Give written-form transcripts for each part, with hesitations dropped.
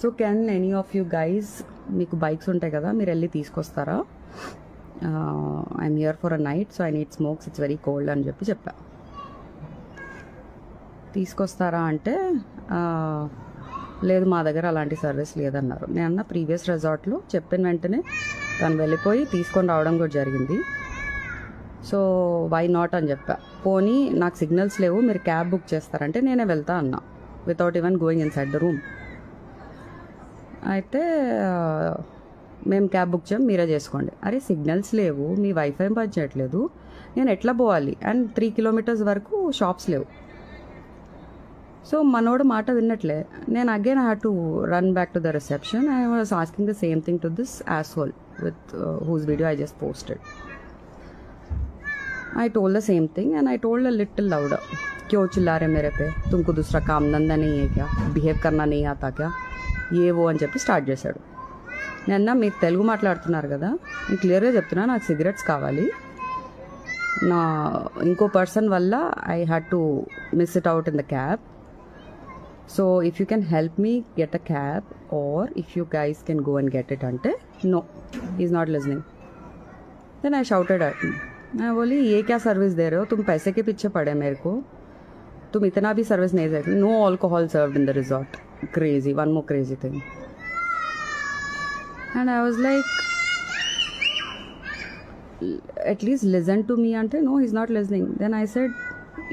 So can any of you guys, మీకు bikes ఉంటాయి కదా, మీరు వెళ్ళి తీసుకొస్తారా? I'm here for a night, so I need smokes, it's very cold అని చెప్పా. తీసుకొస్తారా అంటే లేదు, మా దగ్గర అలాంటి సర్వీస్ లేదన్నారు. నేను అన్న ప్రీవియస్ రిసార్ట్లో చెప్పిన వెంటనే తను వెళ్ళిపోయి తీసుకొని రావడం కూడా జరిగింది. సో వై నాట్ అని చెప్పా. పోనీ నాకు సిగ్నల్స్ లేవు, మీరు క్యాబ్ బుక్ చేస్తారంటే నేనే వెళ్తా అన్నా, without even going in side the room. అయితే మేము క్యాబ్ బుక్ చేయం, మీరే చేసుకోండి. అరే సిగ్నల్స్ లేవు, మీ వైఫై పనిచేయట్లేదు, నేను ఎట్లా పోవాలి? అండ్ 3 kilometers వరకు షాప్స్ లేవు. సో మనోడు మాట విన్నట్లే. నేను again I had to run back to the reception. I was asking the same thing to this asshole with whose video I just posted. I told the same thing and I told a little louder, क्यों चिल्ला रहे मेरे पे, तुमको दूसरा काम धंधा नहीं है क्या, బిహేవ్ करना नहीं आता क्या, ఏ ఓ అని చెప్పి స్టార్ట్ చేశాడు. నేను మీరు తెలుగు మాట్లాడుతున్నారు కదా, నేను క్లియర్గా చెప్తున్నా, నాకు సిగరెట్స్ కావాలి. నా ఇంకో పర్సన్ వల్ల I had to miss it out in the cab. So if you can help me get a cab or if you guys can go and get it అంటే no, is not listening. Then I shouted at him. मैं बोली ये क्या service दे रहे हो, तुम पैसे के पीछे पड़े मेरे को, तुम इतना भी सर्विस नहीं दे. No alcohol served in the resort. Crazy, one more crazy thing. And I was like, at least listen to me ante. No, he's not listening. Then I said,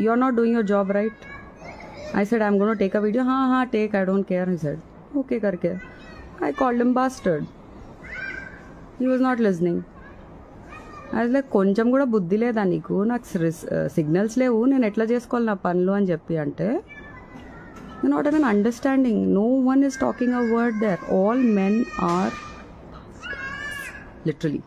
you're not doing your job right. I said, I'm going to take a video. हाँ take, I don't care. He said, okay karke. I called him bastard. He was not listening. I was like, కొంచెం కూడా బుద్ధి లేదా నీకు, నాకు signals లేవు, నేను ఎట్లా చేసుకోవాలి నా పనులు అని చెప్పి అంటే, you're not even understanding. No one is talking a word there. All men are literally